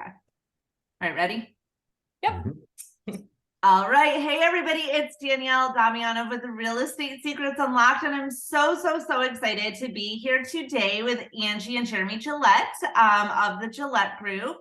Okay. All right, ready? Yep. Mm-hmm. All right. Hey, everybody. It's Danielle Damiano with Real Estate Secrets Unlocked. And I'm so excited to be here today with Angie and Jeremy Guillette of the Guillette Group.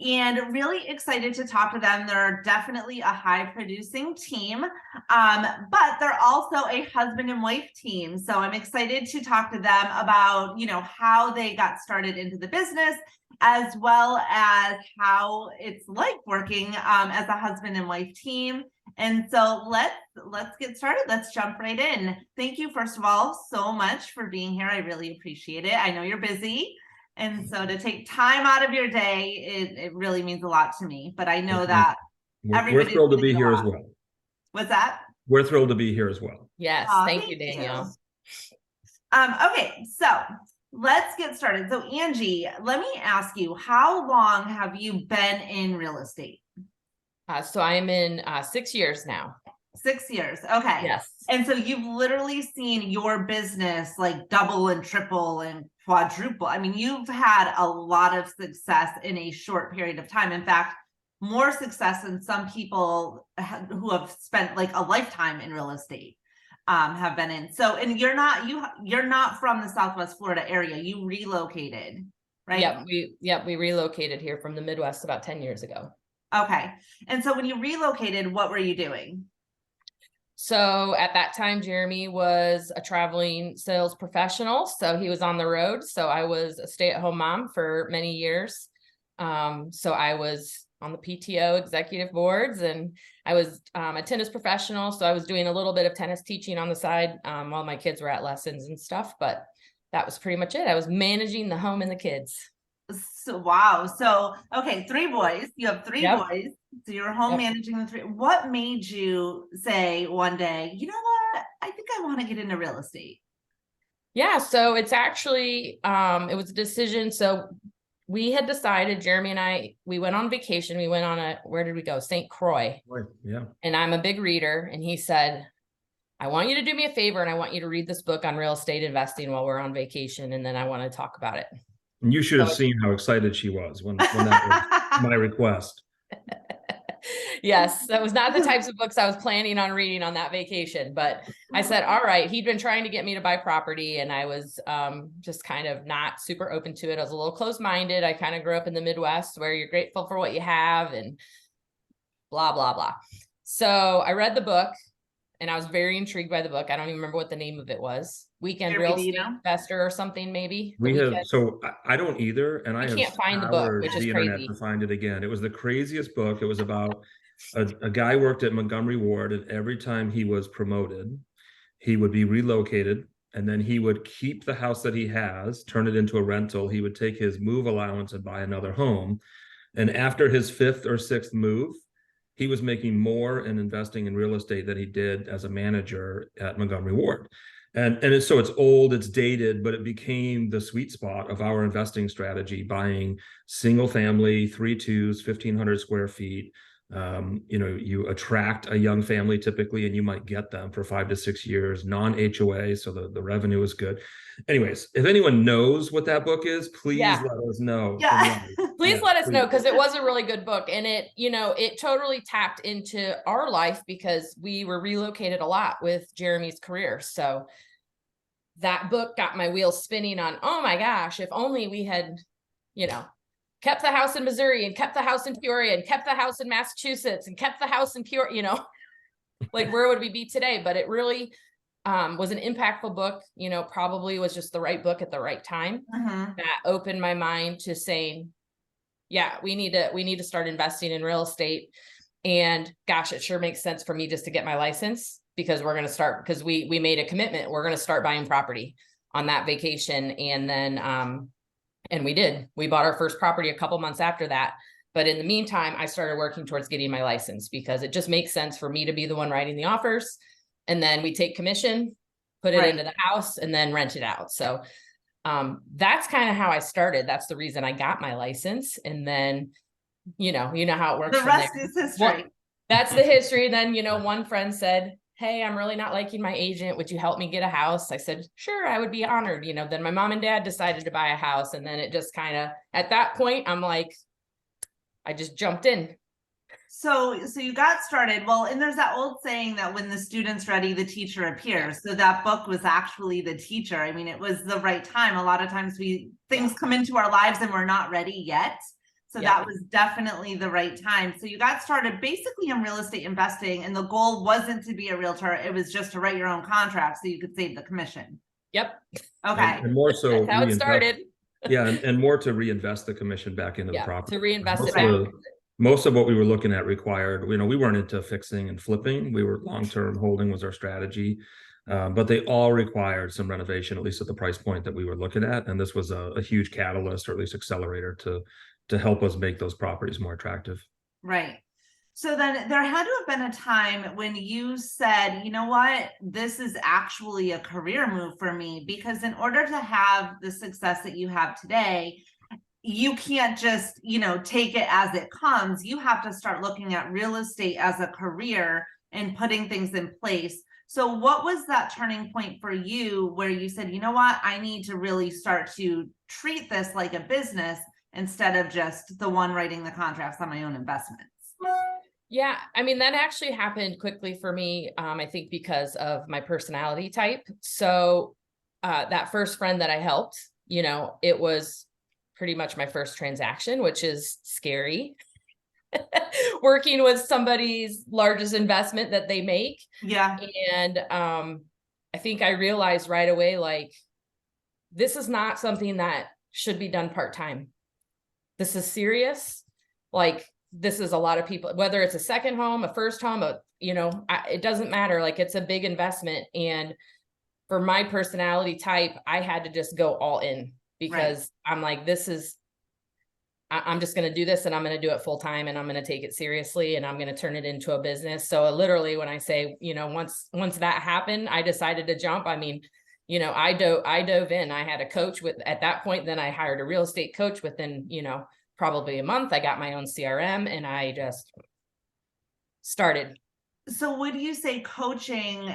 And really excited to talk to them. They're definitely a high producing team, but they're also a husband and wife team. So I'm excited to talk to them about, how they got started into the business, as well as how it's like working as a husband and wife team. And so let's get started. Let's jump right in. Thank you, first of all, so much for being here. I really appreciate it. I know you're busy. And so to take time out of your day, it really means a lot to me. But I know that we're thrilled to be here as well. What's that? We're thrilled to be here as well. Yes. Thank you, Danielle. Okay, so let's get started. So Angie, let me ask you, how long have you been in real estate? So I'm in 6 years now. 6 years. Okay. Yes. And so you've literally seen your business like double and triple and quadruple. I mean, you've had a lot of success in a short period of time. In fact, more success than some people who have spent like a lifetime in real estate have been in. So, and you're not from the Southwest Florida area. You relocated, right? We relocated here from the Midwest about 10 years ago. Okay. And so when you relocated, what were you doing? So at that time, Jeremy was a traveling sales professional. So he was on the road. So I was a stay-at-home mom for many years. So I was on the PTO executive boards, and I was a tennis professional. So I was doing a little bit of tennis teaching on the side while my kids were at lessons and stuff. But that was pretty much it. I was managing the home and the kids. So, wow. So, okay, 3 boys. You have 3 boys. So you're home managing the 3. What made you say one day, you know what? I think I want to get into real estate. Yeah. So it's actually, it was a decision. So we had decided, Jeremy and I, we went on vacation. We went on where did we go? St. Croix. Yeah. And I'm a big reader. And he said, I want you to do me a favor, and I want you to read this book on real estate investing while we're on vacation. And then I want to talk about it. And you should have seen how excited she was when that was my request. Yes, that was not the types of books I was planning on reading on that vacation, but I said, all right. He'd been trying to get me to buy property, and I was just kind of not super open to it. I was a little closed-minded. I kind of grew up in the Midwest where you're grateful for what you have and blah, blah, blah. So I read the book, and I was very intrigued by the book. I don't even remember what the name of it was. Weekend Real Estate Investor or something, maybe. So I don't either. And I can't find the book, which is crazy. To find it again. It was the craziest book. It was about a guy worked at Montgomery Ward, and every time he was promoted, he would be relocated, and then he would keep the house that he has, turn it into a rental. He would take his move allowance and buy another home. And after his 5th or 6th move, he was making more and investing in real estate than he did as a manager at Montgomery Ward. So it's old, it's dated, but it became the sweet spot of our investing strategy, buying single family, 3-2s, 1,500 square feet. You attract a young family typically, and you might get them for 5 to 6 years, non-HOA. So the revenue is good. Anyways, if anyone knows what that book is, please let us know. Yeah. Please let us know, because it was a really good book, and it totally tapped into our life because we were relocated a lot with Jeremy's career. So that book got my wheels spinning on, oh my gosh, if only we had, kept the house in Missouri and kept the house in Peoria and kept the house in Massachusetts and kept the house in Peoria, like where would we be today? But it really was an impactful book, probably was just the right book at the right time. That opened my mind to saying, yeah, we need to start investing in real estate. And gosh, it sure makes sense for me just to get my license, because we're going to start, because we made a commitment. We're going to start buying property on that vacation. And then, and we did. We bought our first property a couple months after that. But in the meantime, I started working towards getting my license, because it just makes sense for me to be the one writing the offers. And then we take commission, put it into the house, and then rent it out. So that's kind of how I started. That's the reason I got my license. And then, you know how it works. The rest is history. Well, that's the history. And then, one friend said, hey, I'm really not liking my agent. Would you help me get a house? I said, sure, I would be honored. Then my mom and dad decided to buy a house. And then it just kind of, at that point, I'm like, I just jumped in. So you got started. Well, and there's that old saying that when the student's ready, the teacher appears. So that book was actually the teacher. I mean, it was the right time. A lot of times things come into our lives and we're not ready yet. So that was definitely the right time. So you got started basically in real estate investing, and the goal wasn't to be a realtor. It was just to write your own contract so you could save the commission. Yep. Okay. And more so, That's how it started. Yeah, and more to reinvest the commission back into the property. To reinvest it Most back. Most of what we were looking at required, we weren't into fixing and flipping. We were long-term holding was our strategy. But they all required some renovation, at least at the price point that we were looking at. And this was a huge catalyst, or at least accelerator, to help us make those properties more attractive. Right. So then there had to have been a time when you said, you know what, this is actually a career move for me, because in order to have the success that you have today, you can't just, take it as it comes. You have to start looking at real estate as a career and putting things in place. So what was that turning point for you where you said, you know what, I need to really start to treat this like a business instead of just the one writing the contracts on my own investments? Yeah, I mean, that actually happened quickly for me, I think because of my personality type. So that first friend that I helped, it was pretty much my first transaction, which is scary. Working with somebody's largest investment that they make. Yeah. And I think I realized right away, like, this is not something that should be done part-time. This is serious. Like, this is a lot of people, whether it's a second home, a first home, it doesn't matter. Like, it's a big investment. And for my personality type, I had to just go all in, because I'm like, I'm just going to do this, and I'm going to do it full time, and I'm going to take it seriously, and I'm going to turn it into a business. So literally, when I say, once that happened, I decided to jump. I mean, I dove in. I had a coach at that point. Then I hired a real estate coach within, probably a month. I got my own CRM, and I just started. So would you say coaching,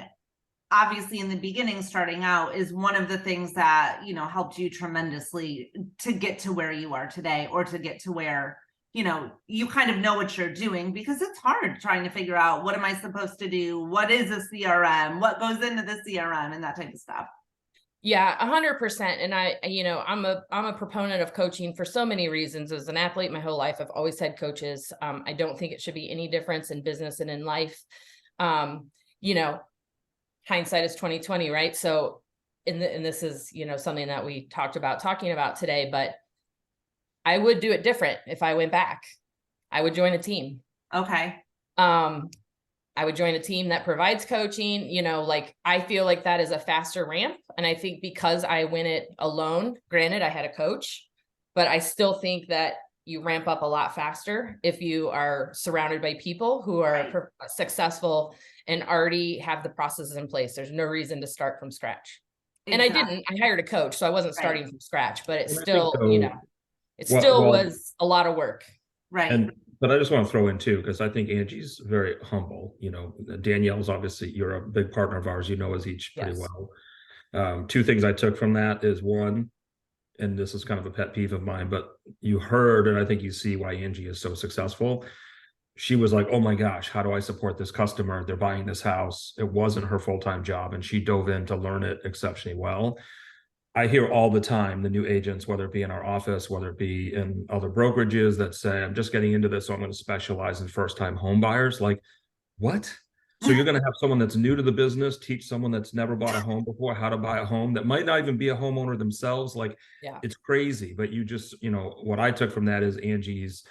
obviously in the beginning, starting out, is one of the things that, helped you tremendously to get to where you are today, or to get to where, you kind of know what you're doing? Because it's hard trying to figure out, what am I supposed to do? What is a CRM? What goes into the CRM and that type of stuff? Yeah, 100%. And I'm a proponent of coaching for so many reasons. As an athlete my whole life, I've always had coaches. I don't think it should be any difference in business and in life. Hindsight is 2020, right? So, and this is, something that we talking about today, but I would do it different. If I went back, I would join a team. Okay. I would join a team that provides coaching, like, I feel like that is a faster ramp. And I think because I went it alone, granted I had a coach, but I still think that you ramp up a lot faster if you are surrounded by people who are successful and already have the processes in place. There's no reason to start from scratch. Exactly. And I didn't. I hired a coach, so I wasn't starting from scratch, but it still, was a lot of work. Right. But I just want to throw in too, because I think Angie's very humble. Danielle's obviously, you're a big partner of ours, us each pretty well. Two things I took from that is, one, and this is kind of a pet peeve of mine, but you heard, and I think you see why Angie is so successful. She was like, oh my gosh, how do I support this customer? They're buying this house. It wasn't her full-time job, and she dove in to learn it exceptionally well. I hear all the time the new agents, whether it be in our office, whether it be in other brokerages, that say, I'm just getting into this, so I'm going to specialize in first-time home buyers. Like, what? So you're going to have someone that's new to the business teach someone that's never bought a home before how to buy a home, that might not even be a homeowner themselves. Like, It's crazy. But you just, what I took from that is Angie's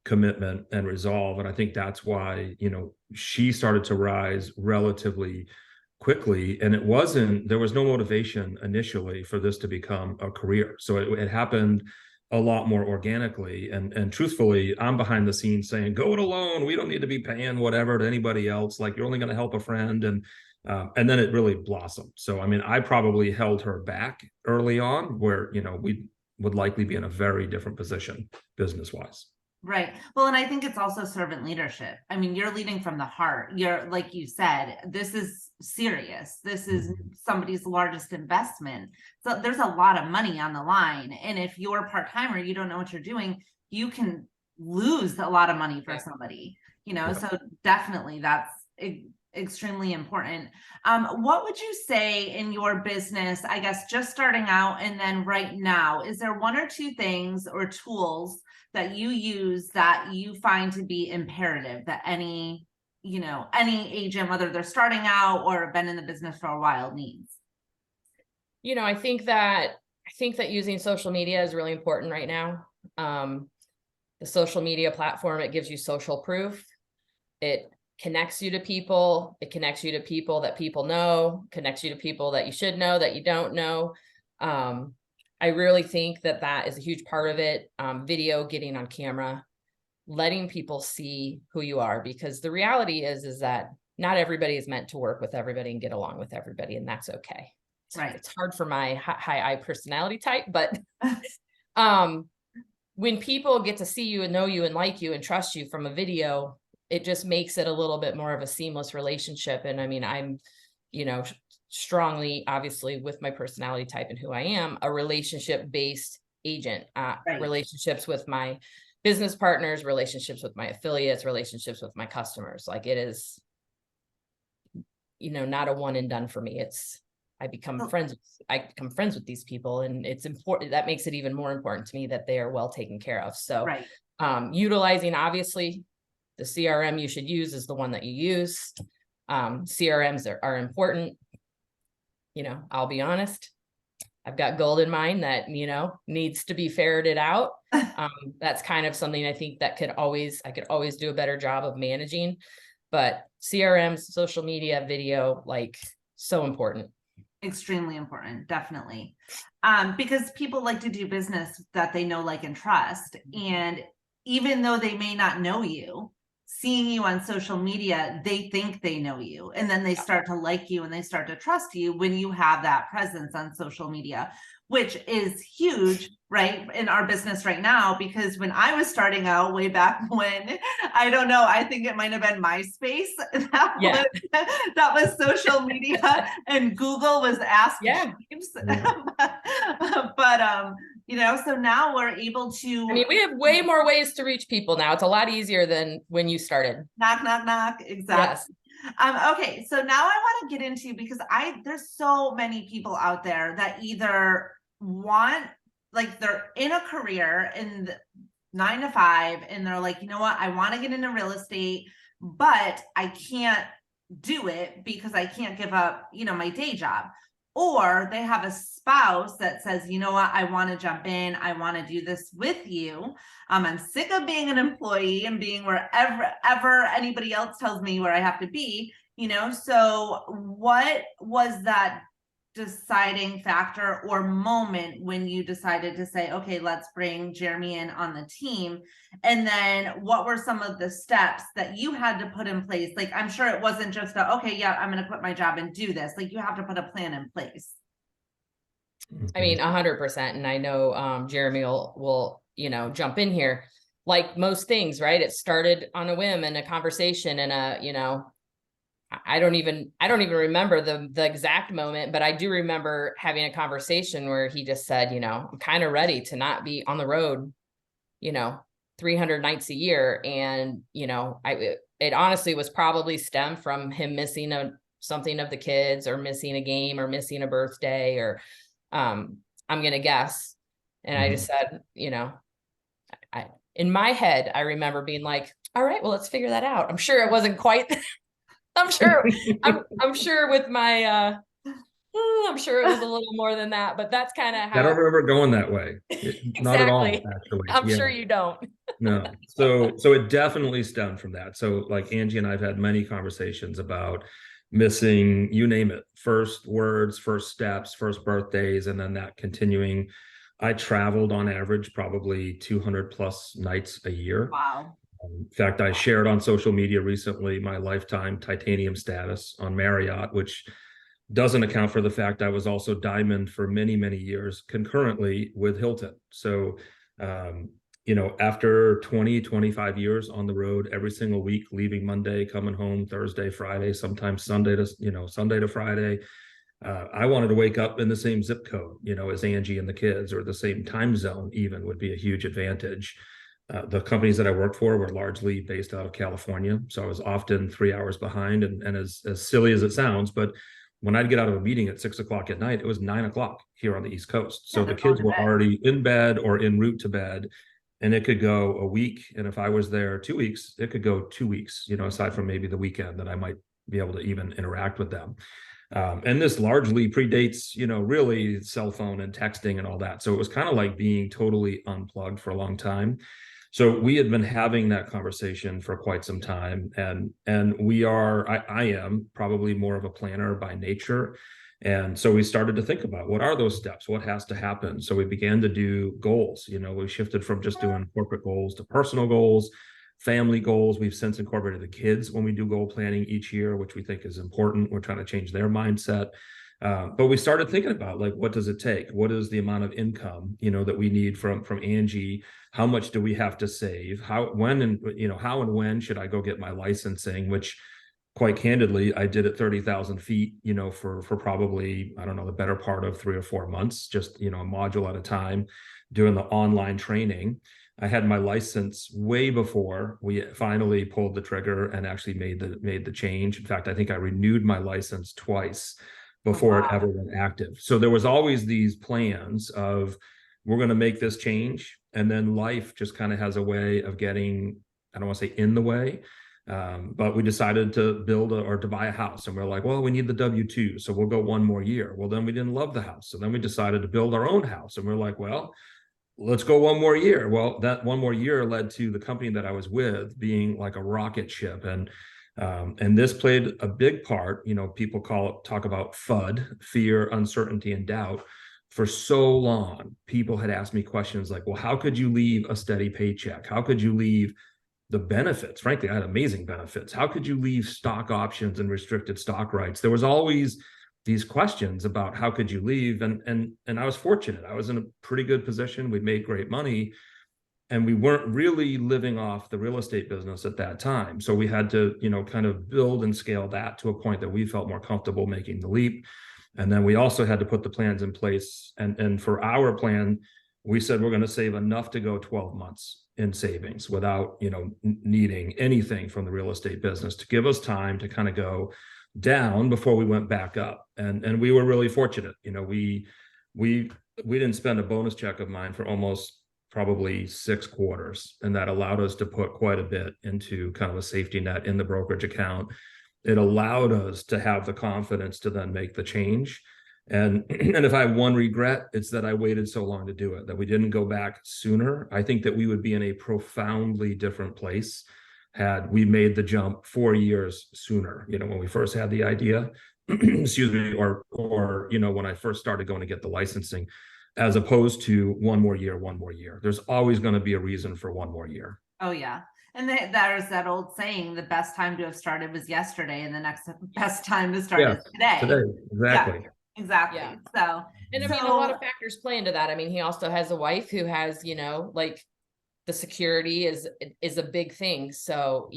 commitment and resolve. And I think that's why, she started to rise relatively quickly. And there was no motivation initially for this to become a career. So it happened a lot more organically. And truthfully, I'm behind the scenes saying, go it alone. We don't need to be paying whatever to anybody else. Like, you're only going to help a friend. And then it really blossomed. So, I mean, I probably held her back early on, where, we would likely be in a very different position business-wise. Right. Well, and I think it's also servant leadership. I mean, you're leading from the heart. You're, like you said, this is serious. This is somebody's largest investment. So there's a lot of money on the line. And if you're part-timer, you don't know what you're doing, you can lose a lot of money for Yeah. somebody, you know, Yeah. so definitely that's extremely important. What would you say in your business, I guess, just starting out and then right now, is there one or two things or tools that you use that you find to be imperative that any, you know, any agent, whether they're starting out or been in the business for a while, needs? You know, I think that using social media is really important right now. The social media platform, it gives you social proof. It connects you to people. It connects you to people that people know, connects you to people that you should know, that you don't know. I really think that that is a huge part of it. Video, getting on camera, letting people see who you are, because the reality is that not everybody is meant to work with everybody and get along with everybody, and that's okay. Right. It's hard for my high I personality type, but when people get to see you and know you and like you and trust you from a video, it just makes it a little bit more of a seamless relationship. And I mean, I'm, you know, strongly, obviously, with my personality type and who I am, a relationship-based agent. Right. Relationships with my business partners, relationships with my affiliates, relationships with my customers. Like, it is, you know, not a one and done for me. It's, I become friends with these people, and it's important. That makes it even more important to me that they are well taken care of. So, Right. Utilizing, obviously, the CRM you should use is the one that you use. CRMs are important. You know, I'll be honest, I've got gold in mine that, you know, needs to be ferreted out. That's kind of something I think that I could always do a better job of managing, but CRMs, social media, video, like, so important. Extremely important, definitely. Because people like to do business that they know, like, and trust. And even though they may not know you, seeing you on social media, they think they know you. And then they start to like you and they start to trust you when you have that presence on social media, which is huge, right, in our business right now. Because when I was starting out way back when, I don't know, I think it might have been MySpace. That was social media, and Google was Ask Jeeves. But you know, so now we're able to, I mean, we have way more ways to reach people now. It's a lot easier than when you started. Knock, knock, knock. Exactly. Yes. Okay, so now I want to get into, because there's so many people out there that either want, like, they're in a career in 9 to 5 and they're like, you know what, I want to get into real estate, but I can't do it because I can't give up, you know, my day job. Or they have a spouse that says, you know what, I want to jump in. I want to do this with you. I'm sick of being an employee and being wherever anybody else tells me where I have to be, you know? So what was that deciding factor or moment when you decided to say, okay, let's bring Jeremy in on the team? And then what were some of the steps that you had to put in place? Like, I'm sure it wasn't just okay, yeah, I'm going to quit my job and do this. Like, you have to put a plan in place. I mean, 100%. And I know Jeremy will, you know, jump in here. Like most things, right? It started on a whim and a conversation and you know, I don't even remember the exact moment, but I do remember having a conversation where he just said, you know, I'm kind of ready to not be on the road, you know, 300 nights a year. And, you know, it honestly was probably stemmed from him missing something of the kids, or missing a game, or missing a birthday, or I'm going to guess. And I just said, you know, in my head, I remember being like, all right, well, let's figure that out. I'm sure it wasn't quite I'm sure with my I'm sure it was a little more than that, but that's kind of how I don't remember going that way. Not at all, exactly. actually. I'm sure you don't. No. So it definitely stemmed from that. So, like, Angie and I've had many conversations about missing, you name it, first words, first steps, first birthdays, and then that continuing. I traveled on average probably 200 plus nights a year. Wow. In fact, I shared on social media recently my lifetime titanium status on Marriott, which doesn't account for the fact I was also diamond for many, many years concurrently with Hilton. So, you know, after 20, 25 years on the road every single week, leaving Monday, coming home Thursday, Friday, sometimes Sunday to Friday, I wanted to wake up in the same zip code, you know, as Angie and the kids, or the same time zone even would be a huge advantage. The companies that I worked for were largely based out of California. So I was often 3 hours behind. And as silly as it sounds, but when I'd get out of a meeting at 6 o'clock at night, it was 9 o'clock here on the East Coast. So Yeah, the they're going kids to were bed. already in bed or en route to bed. And it could go a week. And if I was there 2 weeks, it could go 2 weeks, aside from maybe the weekend that I might be able to even interact with them. And this largely predates, really cell phone and texting and all that. So it was kind of like being totally unplugged for a long time. So we had been having that conversation for quite some time, and I am probably more of a planner by nature. And so we started to think about what are those steps, what has to happen. So we began to do goals. We shifted from just doing corporate goals to personal goals, family goals. We've since incorporated the kids when we do goal planning each year, which we think is important. We're trying to change their mindset. But we started thinking about, like, what does it take? What is the amount of income, that we need from Angie? How much do we have to save? How and when should I go get my licensing? Which, quite candidly, I did at 30,000 feet, for probably, I don't know, the better part of 3 or 4 months, just, a module at a time, doing the online training. I had my license way before we finally pulled the trigger and actually made the change. In fact, I think I renewed my license twice before it ever went active. So there was always these plans of, we're going to make this change. And then life just kind of has a way of getting, I don't want to say in the way, but we decided to build or to buy a house. And we're like, well, we need the W-2. So we'll go one more year. Well, then we didn't love the house. So then we decided to build our own house. And we're like, well, let's go one more year. Well, that one more year led to the company that I was with being like a rocket ship. And this played a big part. People talk about FUD, fear, uncertainty, and doubt. For so long, people had asked me questions like, well, how could you leave a steady paycheck? How could you leave the benefits? Frankly, I had amazing benefits. How could you leave stock options and restricted stock rights? There was always these questions about how could you leave? And I was fortunate. I was in a pretty good position. We'd made great money. And we weren't really living off the real estate business at that time. So we had to, kind of build and scale that to a point that we felt more comfortable making the leap. And then we also had to put the plans in place. And for our plan, we said we're going to save enough to go 12 months in savings without, needing anything from the real estate business to give us time to kind of go down before we went back up. And we were really fortunate. We didn't spend a bonus check of mine for almost probably 6 quarters. And that allowed us to put quite a bit into kind of a safety net in the brokerage account. It allowed us to have the confidence to then make the change. And if I have one regret, it's that I waited so long to do it, that we didn't go back sooner. I think that we would be in a profoundly different place had we made the jump 4 years sooner, when we first had the idea, excuse me, or when I first started going to get the licensing, as opposed to one more year. There's always going to be a reason for one more year. Oh, yeah. And there's that old saying, the best time to have started was yesterday, and the next best time to start is today. Today, exactly. Yeah, exactly. Yeah. So, and I mean, a lot of factors play into that. I mean, he also has a wife who has, like, the security is a big thing. So,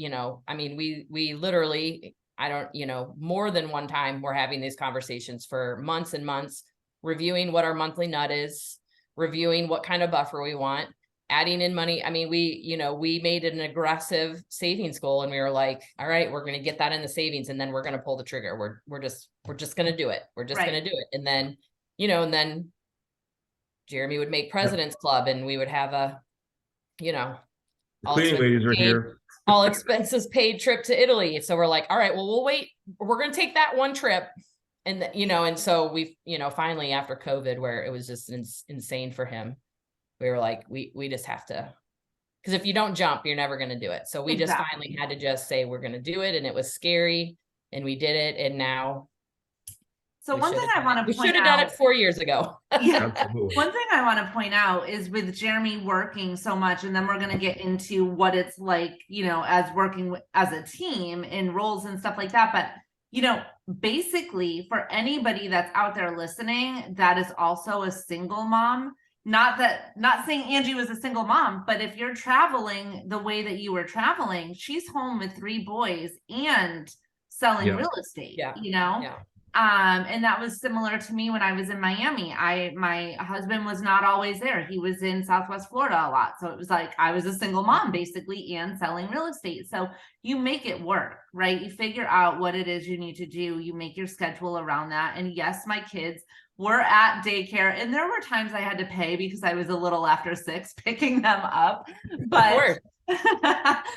I mean, we literally, I don't, more than one time we're having these conversations for months and months, reviewing what our monthly nut is, reviewing what kind of buffer we want, adding in money. I mean, we made an aggressive savings goal, and we were like, all right, we're going to get that in the savings, and then we're going to pull the trigger. We're just going to do it. We're just going to do it. And then, and then Jeremy would make President's Club, and we would have a, Cleaning ladies are here. all expenses paid trip to Italy. So we're like, all right, well, we'll wait. We're going to take that one trip. And, and so we've, finally after COVID, where it was just insane for him, we were like, we just have to, because if you don't jump, you're never going to do it. So we just finally had to just say, we're going to do it. And it was scary, and we did it. And now. So one thing I want to point out. We should have done it 4 years ago. Yeah. One thing I want to point out is, with Jeremy working so much, and then we're going to get into what it's like, as working as a team in roles and stuff like that. But, basically, for anybody that's out there listening, that is also a single mom. Not saying Angie was a single mom, but if you're traveling the way that you were traveling, she's home with 3 boys and selling real estate, Yeah. And that was similar to me when I was in Miami. My husband was not always there. He was in Southwest Florida a lot. So it was like I was a single mom basically and selling real estate. So you make it work, right? You figure out what it is you need to do. You make your schedule around that. And yes, my kids were at daycare, and there were times I had to pay because I was a little after 6 picking them up. But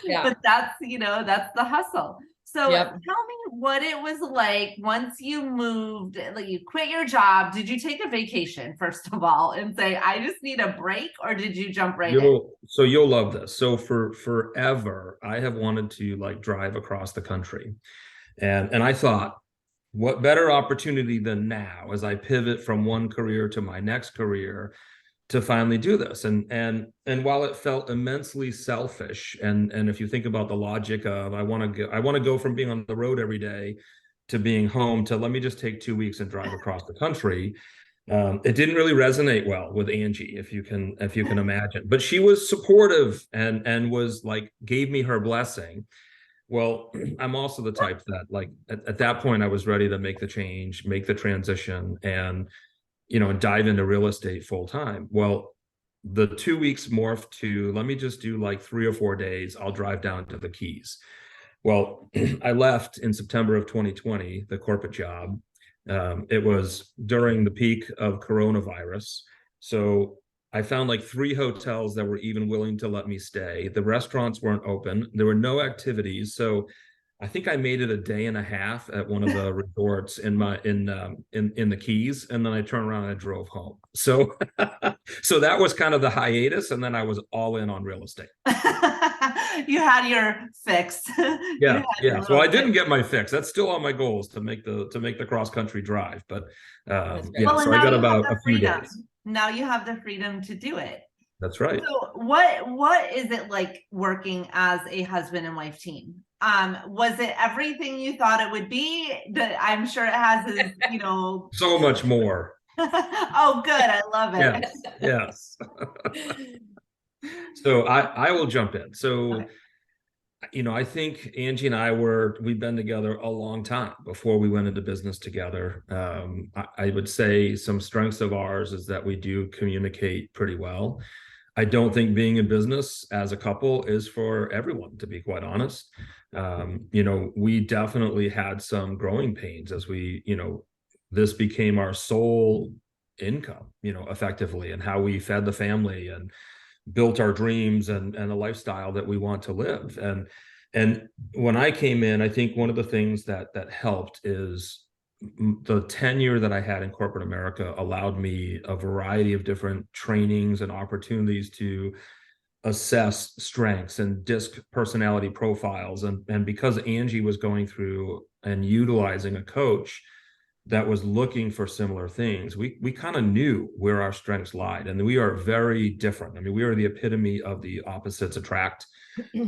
Yeah. but that's, that's the hustle. So Yep. tell me what it was like once you moved, like you quit your job. Did you take a vacation, first of all, and say, I just need a break, or did you jump right in? So you'll love this. So for forever, I have wanted to like drive across the country. And I thought, what better opportunity than now as I pivot from one career to my next career to finally do this. And while it felt immensely selfish, and if you think about the logic of I want to go from being on the road every day to being home to let me just take 2 weeks and drive across the country, it didn't really resonate well with Angie, if you can imagine. But she was supportive and was like gave me her blessing. Well, I'm also the type that like at that point I was ready to make the change, make the transition, and dive into real estate full time. Well, the 2 weeks morphed to let me just do like 3 or 4 days. I'll drive down to the Keys. Well, I left in September of 2020, the corporate job. It was during the peak of coronavirus. So I found like 3 hotels that were even willing to let me stay. The restaurants weren't open. There were no activities. So I think I made it a day and a half at one of the resorts in the Keys, and then I turned around and I drove home. So so that was kind of the hiatus, and then I was all in on real estate. You had your fix. Yeah. So I didn't get my fix. That's still on my goals to make the cross country drive. But Well, so I got about a few days. Now you have the freedom to do it. That's right. So what is it like working as a husband and wife team? Was it everything you thought it would be? I'm sure it has, so much more. Oh, good. I love it. Yes. So I will jump in. So, okay. I think Angie and we've been together a long time before we went into business together. I would say some strengths of ours is that we do communicate pretty well. I don't think being in business as a couple is for everyone, to be quite honest. We definitely had some growing pains as this became our sole income, effectively, and how we fed the family and built our dreams and a lifestyle that we want to live. And when I came in, I think one of the things that helped is the tenure that I had in corporate America allowed me a variety of different trainings and opportunities to assess strengths and disc personality profiles. And because Angie was going through and utilizing a coach that was looking for similar things, we kind of knew where our strengths lied. And we are very different. I mean, we are the epitome of the opposites attract.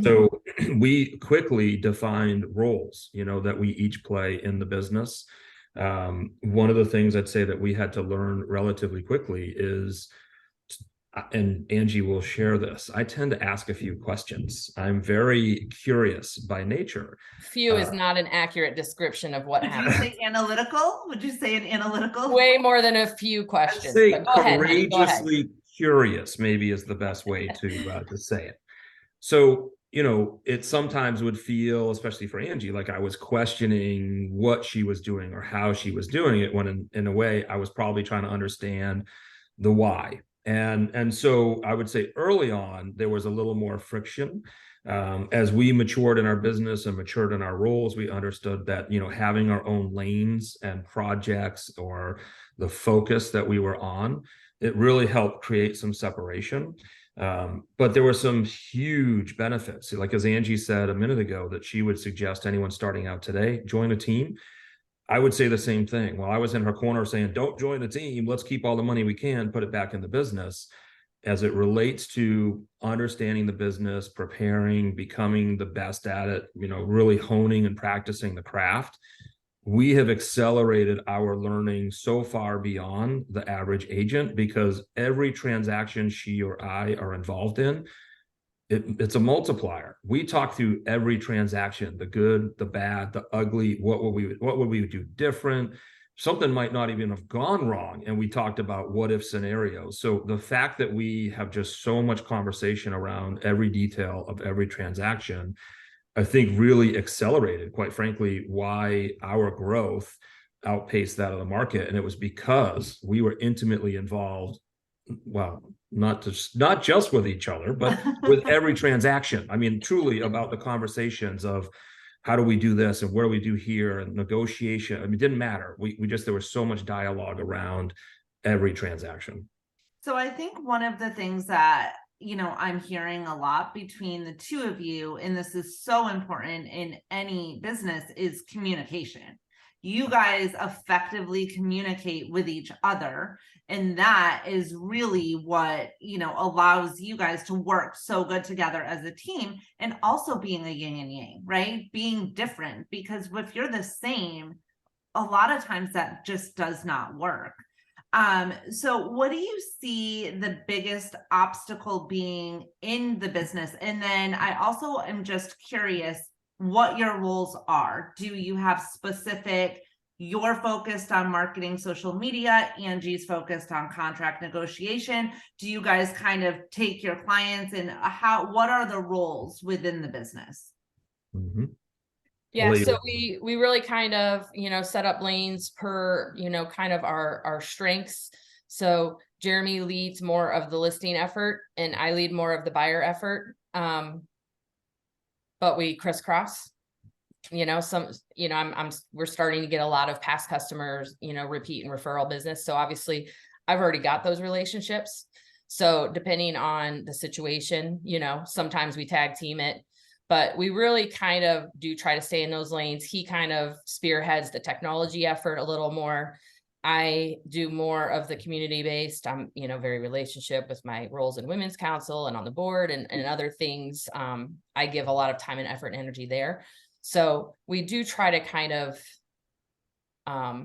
So we quickly defined roles, that we each play in the business. One of the things I'd say that we had to learn relatively quickly is, and Angie will share this, I tend to ask a few questions. I'm very curious by nature. Few is not an accurate description of what happens. Would you say analytical? Would you say an analytical? Way more than a few questions. I'd say courageously curious maybe is the best way to say it. So, it sometimes would feel, especially for Angie, like I was questioning what she was doing or how she was doing it, when in a way I was probably trying to understand the why. And so I would say early on, there was a little more friction. As we matured in our business and matured in our roles, we understood that, having our own lanes and projects or the focus that we were on, it really helped create some separation. But there were some huge benefits. Like as Angie said a minute ago, that she would suggest anyone starting out today, join a team. I would say the same thing. Well, I was in her corner saying, don't join a team. Let's keep all the money we can, put it back in the business. As it relates to understanding the business, preparing, becoming the best at it, really honing and practicing the craft, we have accelerated our learning so far beyond the average agent, because every transaction she or I are involved in, it's a multiplier. We talk through every transaction, the good, the bad, the ugly. What would we do different? something might not even have gone wrong. And we talked about what if scenarios. So the fact that we have just so much conversation around every detail of every transaction, I think really accelerated, quite frankly, why our growth outpaced that of the market. And it was because we were intimately involved, well, not just with each other, but with every transaction. I mean, truly about the conversations of how do we do this and what do we do here, and negotiation. I mean, it didn't matter. We just, there was so much dialogue around every transaction. So I think one of the things that, I'm hearing a lot between the two of you, and this is so important in any business, is communication. You guys effectively communicate with each other. And that is really what, allows you guys to work so good together as a team, and also being a yin and yang, right? Being different, because if you're the same, a lot of times that just does not work. So what do you see the biggest obstacle being in the business? And then I also am just curious what your roles are. Do you have specific, you're focused on marketing, social media, Angie's focused on contract negotiation? Do you guys kind of take your clients, and what are the roles within the business? Mm-hmm. Yeah, so we really kind of, set up lanes per, kind of our strengths. So Jeremy leads more of the listing effort and I lead more of the buyer effort. But we crisscross, we're starting to get a lot of past customers, repeat and referral business. So obviously I've already got those relationships. So depending on the situation, sometimes we tag team it, but we really kind of do try to stay in those lanes. He kind of spearheads the technology effort a little more. I do more of the community-based. I'm, very relationship with my roles in Women's Council and on the board and other things. I give a lot of time and effort and energy there. So we do try to kind of, I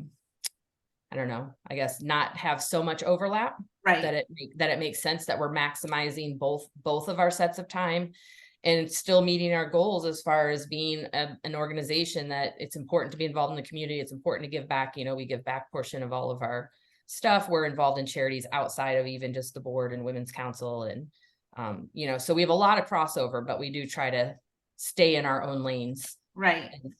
don't know, I guess not have so much overlap, right? That it makes sense that we're maximizing both of our sets of time and still meeting our goals as far as being an organization that it's important to be involved in the community. It's important to give back. We give back portion of all of our stuff. We're involved in charities outside of even just the board and Women's Council. And, so we have a lot of crossover, but we do try to stay in our own lanes. Right. And,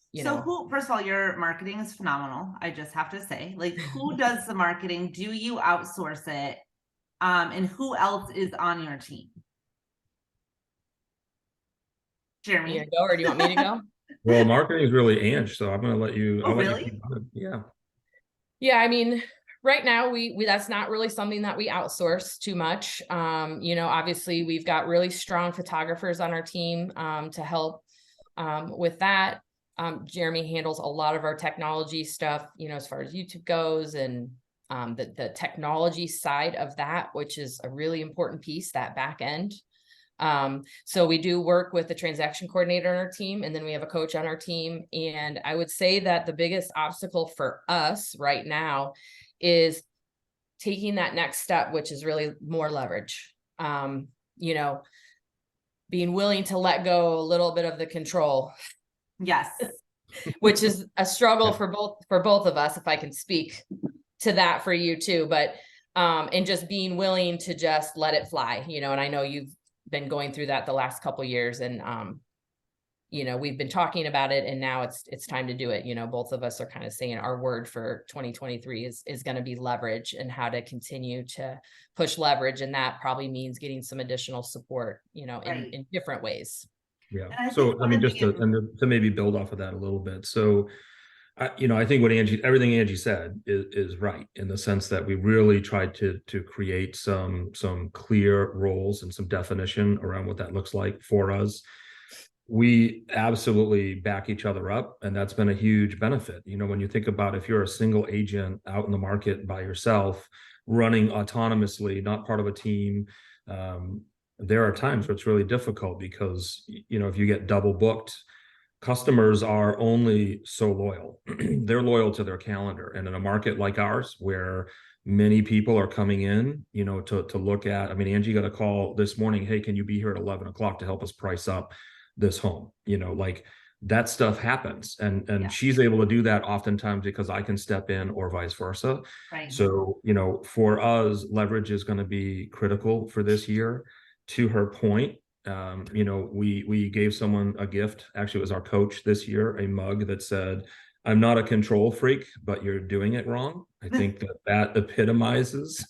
first of all, your marketing is phenomenal. I just have to say, who does the marketing? Do you outsource it? And who else is on your team? Jeremy. You go, or do you want me to go? Well, marketing is really Ange, so I'm going to let you. Oh, really? Yeah. Yeah. I mean, right now we that's not really something that we outsource too much. Obviously we've got really strong photographers on our team, to help, with that. Jeremy handles a lot of our technology stuff, as far as YouTube goes, and, the technology side of that, which is a really important piece, that back end. So we do work with the transaction coordinator on our team, and then we have a coach on our team. And I would say that the biggest obstacle for us right now is taking that next step, which is really more leverage. Being willing to let go a little bit of the control. Yes. Which is a struggle for both of us, if I can speak to that for you too, but, and just being willing to just let it fly, and I know you've been going through that the last couple of years, and we've been talking about it, and now it's time to do it. Both of us are kind of saying our word for 2023 is going to be leverage, and how to continue to push leverage, and that probably means getting some additional support, right, in different ways. Yeah. So I mean, just to maybe build off of that a little bit. So I think everything Angie said is right, in the sense that we really tried to create some clear roles and some definition around what that looks like for us. We absolutely back each other up, and that's been a huge benefit. When you think about, if you're a single agent out in the market by yourself, running autonomously, not part of a team, there are times where it's really difficult, because if you get double booked, customers are only so loyal. They're loyal to their calendar. And in a market like ours, where many people are coming in, to look at, I mean, Angie got a call this morning, hey, can you be here at 11 o'clock to help us price up this home? that stuff happens. And she's able to do that oftentimes because I can step in or vice versa. Right. So, for us, leverage is going to be critical for this year. To her point, we gave someone a gift. Actually, it was our coach this year, a mug that said, "I'm not a control freak, but you're doing it wrong." I think that epitomizes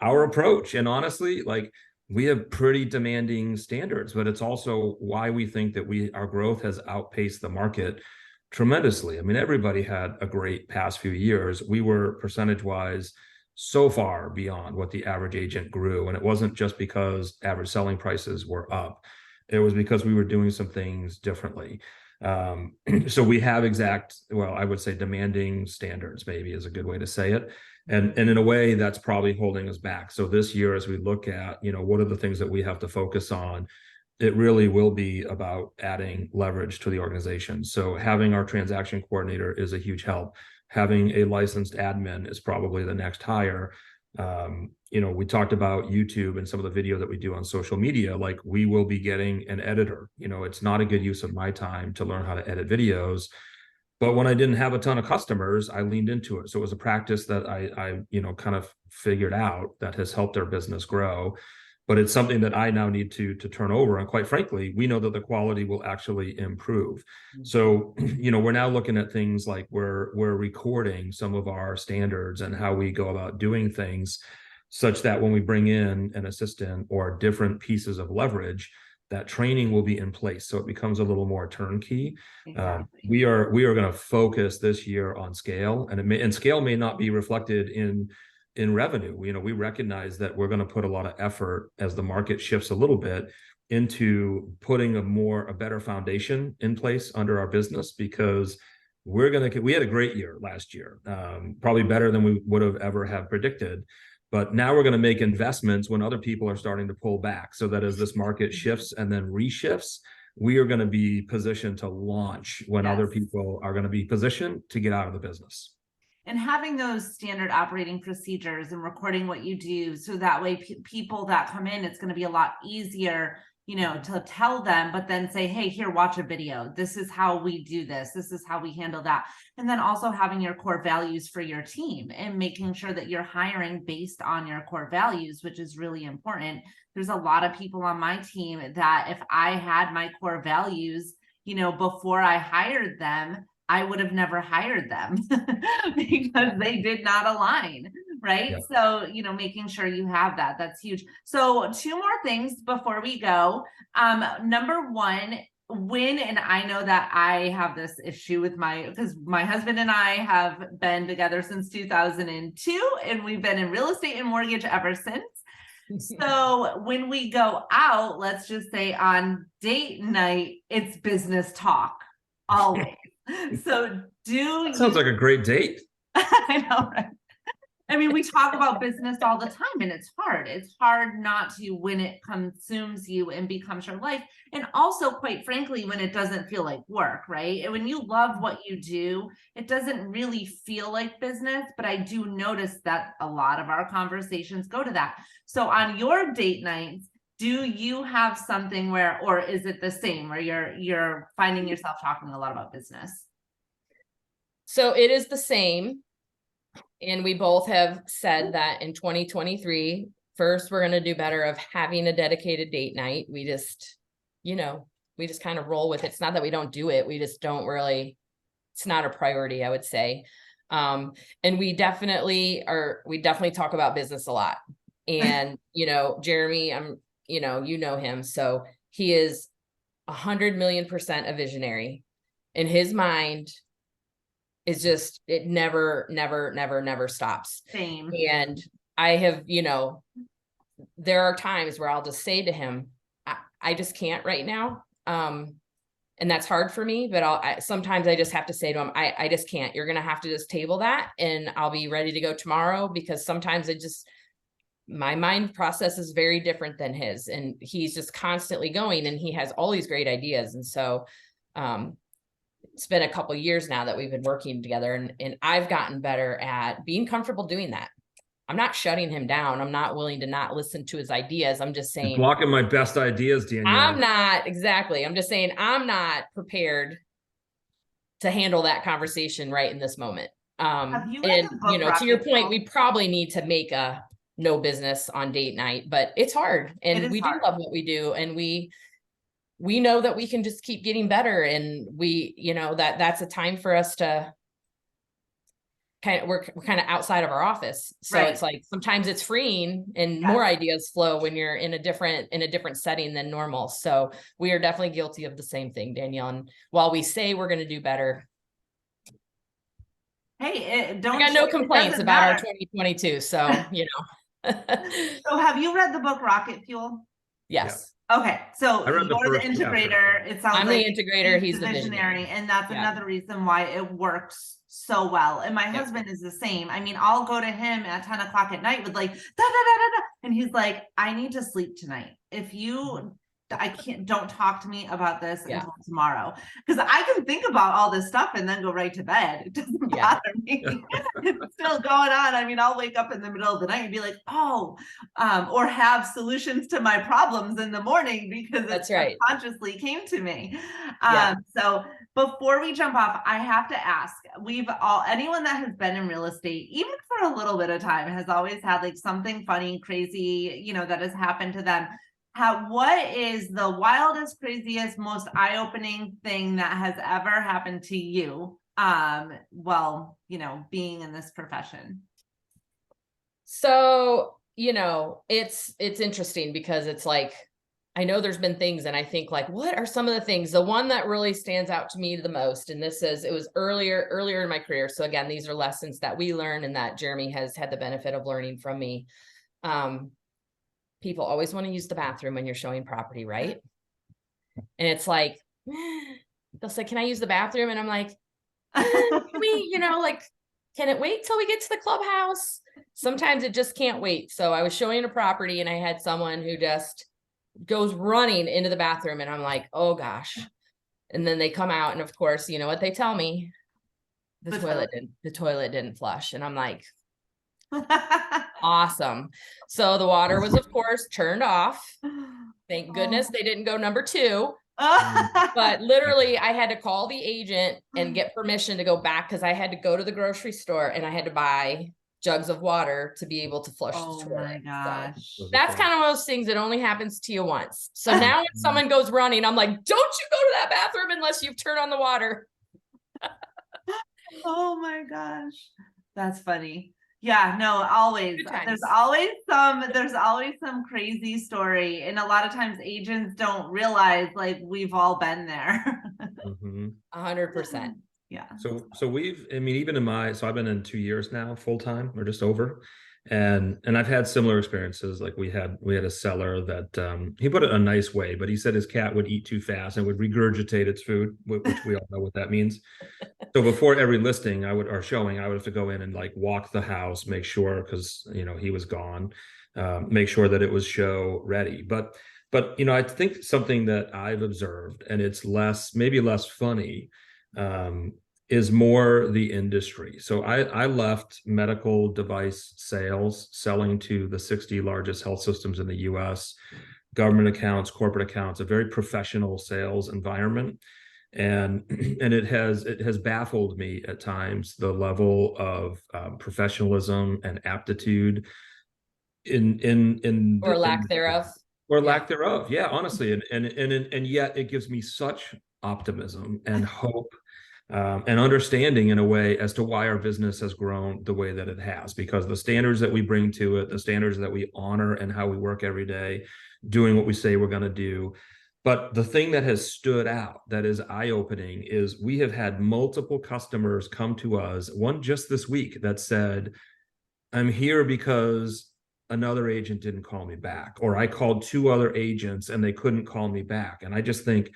our approach. And honestly, like, we have pretty demanding standards, but it's also why we think that our growth has outpaced the market tremendously. I mean, everybody had a great past few years. We were percentage wise so far beyond what the average agent grew. And it wasn't just because average selling prices were up. It was because we were doing some things differently. So we have I would say demanding standards, maybe is a good way to say it. And in a way that's probably holding us back. So this year, as we look at, what are the things that we have to focus on, it really will be about adding leverage to the organization. So having our transaction coordinator is a huge help. Having a licensed admin is probably the next hire. We talked about YouTube and some of the video that we do on social media. Like, we will be getting an editor. It's not a good use of my time to learn how to edit videos. But when I didn't have a ton of customers, I leaned into it. So it was a practice that I kind of figured out that has helped our business grow. But it's something that I now need to turn over. And quite frankly, we know that the quality will actually improve. So, we're now looking at things like we're recording some of our standards and how we go about doing things, such that when we bring in an assistant or different pieces of leverage, that training will be in place. So it becomes a little more turnkey. Exactly. We are going to focus this year on scale, and scale may not be reflected in revenue. We recognize that we're going to put a lot of effort as the market shifts a little bit into putting a better foundation in place under our business, because we had a great year last year, probably better than we would have ever have predicted. But now we're going to make investments when other people are starting to pull back, so that as this market shifts and then reshifts, we are going to be positioned to launch when other people are going to be positioned to get out of the business. And having those standard operating procedures and recording what you do, so that way people that come in, it's going to be a lot easier, to tell them, but then say, hey, here, watch a video. This is how we do this. This is how we handle that. And then also having your core values for your team and making sure that you're hiring based on your core values, which is really important. There's a lot of people on my team that if I had my core values, before I hired them, I would have never hired them because they did not align. Right. Yeah. So, making sure you have that's huge. So 2 more things before we go. Number one, and I know that I have this issue with because my husband and I have been together since 2002, and we've been in real estate and mortgage ever since. So when we go out, let's just say on date night, it's business talk always. So sounds like a great date. I know, right? I mean, we talk about business all the time, and it's hard. It's hard not to when it consumes you and becomes your life. And also, quite frankly, when it doesn't feel like work, right? And when you love what you do, it doesn't really feel like business. But I do notice that a lot of our conversations go to that. So on your date nights, do you have something or is it the same where you're finding yourself talking a lot about business? So it is the same. And we both have said that in 2023, first, we're going to do better of having a dedicated date night. We just, kind of roll with it. It's not that we don't do it. We just don't really, it's not a priority, I would say. And we definitely talk about business a lot. And, Jeremy, you know him. So he is 100 million% a visionary. In his mind, is just, it never stops. Same. And I have, there are times where I'll just say to him, I just can't right now. And that's hard for me, but sometimes I just have to say to him, I just can't. You're going to have to just table that, and I'll be ready to go tomorrow, because sometimes my mind process is very different than his, and he's just constantly going, and he has all these great ideas. And so, it's been a couple of years now that we've been working together, and I've gotten better at being comfortable doing that. I'm not shutting him down. I'm not willing to not listen to his ideas. I'm just You're saying, blocking my best ideas, Danielle. I'm not exactly. I'm just saying I'm not prepared to handle that conversation right in this moment. Have you read And the book to your Rocket point, Fuel? we probably need to make a no business on date night, but it's hard, It and is we hard. do love what we do, and we know that we can just keep getting better, and we, that's a time for us to we're kind of outside of our office. So Right. it's like, sometimes it's freeing and Yes. more ideas flow when you're in a different setting than normal. So we are definitely guilty of the same thing, Danielle. And while we say we're going to do better, hey, I got no complaints about our 2022. So, So have you read the book Rocket Fuel? Yes. Okay, so I read the you're the first chapter. integrator. It sounds I'm like the integrator. He's the visionary. and that's Yeah. another reason why it works so well. And my Yep. husband is the same. I mean, I'll go to him at 10 o'clock at night with like da da da da da, and he's like, "I need to sleep tonight. If you, I can't. Don't talk to me about this Yeah. until tomorrow, because I can think about all this stuff and then go right to bed. It doesn't Yeah. bother me. It's still going on. I mean, I'll wake up in the middle of the night and be like, oh." Or have solutions to my problems in the morning because That's it right. consciously came to me. Yeah. So before we jump off, I have to ask, anyone that has been in real estate, even for a little bit of time, has always had like something funny, crazy, that has happened to them. What is the wildest, craziest, most eye-opening thing that has ever happened to you? Being in this profession. So, it's interesting because it's like, I know there's been things, and I think like, what are some of the things? The one that really stands out to me the most, and it was earlier in my career. So again, these are lessons that we learn and that Jeremy has had the benefit of learning from me. People always want to use the bathroom when you're showing property, right? And it's like, they'll say, "Can I use the bathroom?" And I'm like, can it wait till we get to the clubhouse? Sometimes it just can't wait. So I was showing a property and I had someone who just goes running into the bathroom, and I'm like, oh gosh. And then they come out, and of course, you know what they tell me? The toilet didn't flush. And I'm like, awesome. So the water was, of course, turned off. Thank goodness they didn't go number 2. But literally, I had to call the agent and get permission to go back, because I had to go to the grocery store and I had to buy jugs of water to be able to flush the toilet. My gosh. So that's kind of one of those things that only happens to you once. So now when someone goes running, I'm like, don't you go to that bathroom unless you've turned on the water. Oh my gosh. That's funny. Yeah, no, always. There's always some crazy story. And a lot of times agents don't realize like we've all been there. 100%. Yeah. So even I've been in 2 years now, full time, or just over. And I've had similar experiences. Like we had a seller that he put it in a nice way, but he said his cat would eat too fast and would regurgitate its food, which we all know what that means. So before every listing I would have to go in and like walk the house, make sure, because he was gone, make sure that it was show ready. But I think something that I've observed, and it's maybe less funny, is more the industry. So I left medical device sales, selling to the 60 largest health systems in the US, government accounts, corporate accounts, a very professional sales environment. And it has baffled me at times, the level of professionalism and aptitude or lack thereof. Lack thereof. Yeah, honestly. And yet it gives me such optimism and hope, and understanding in a way as to why our business has grown the way that it has, because the standards that we bring to it, the standards that we honor, and how we work every day, doing what we say we're going to do. But the thing that has stood out, that is eye-opening, is we have had multiple customers come to us, one just this week, that said, I'm here because another agent didn't call me back, or I called 2 other agents and they couldn't call me back. And I just think,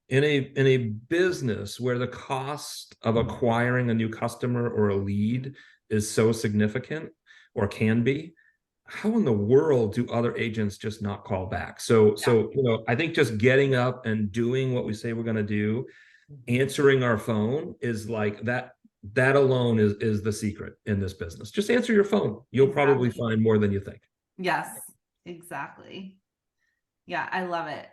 in a business where the cost of acquiring a new customer or a lead is so significant, or can be, how in the world do other agents just not call back? So I think just getting up and doing what we say we're going to do, answering our phone, is like that. that alone is the secret in this business. Just answer your phone. You'll probably find more than you think. Yes, exactly. Yeah, I love it.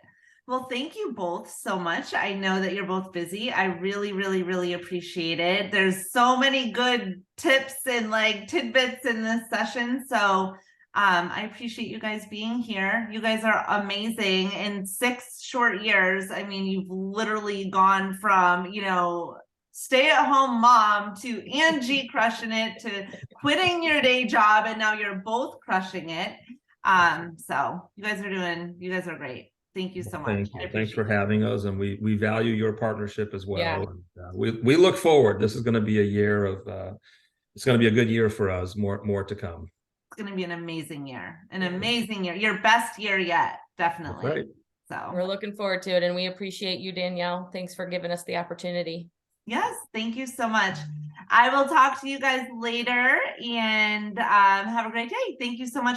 Well, thank you both so much. I know that you're both busy. I really, really, really appreciate it. There's so many good tips and like tidbits in this session. So I appreciate you guys being here. You guys are amazing. In 6 short years, I mean, you've literally gone from, you know, stay-at-home mom to Angie crushing it to quitting your day job, and now you're both crushing it. So you guys are great. Thank you so much. Thank you. Thanks for having us, and we value your partnership as well. Yeah. And, we look forward. This is going to be a year of it's going to be a good year for us. More to come. It's going to be an amazing year. Your best year yet, definitely. Right. So We're looking forward to it, and we appreciate you, Danielle. Thanks for giving us the opportunity. yes, thank you so much. I will talk to you guys later, and have a great day. Thank you so much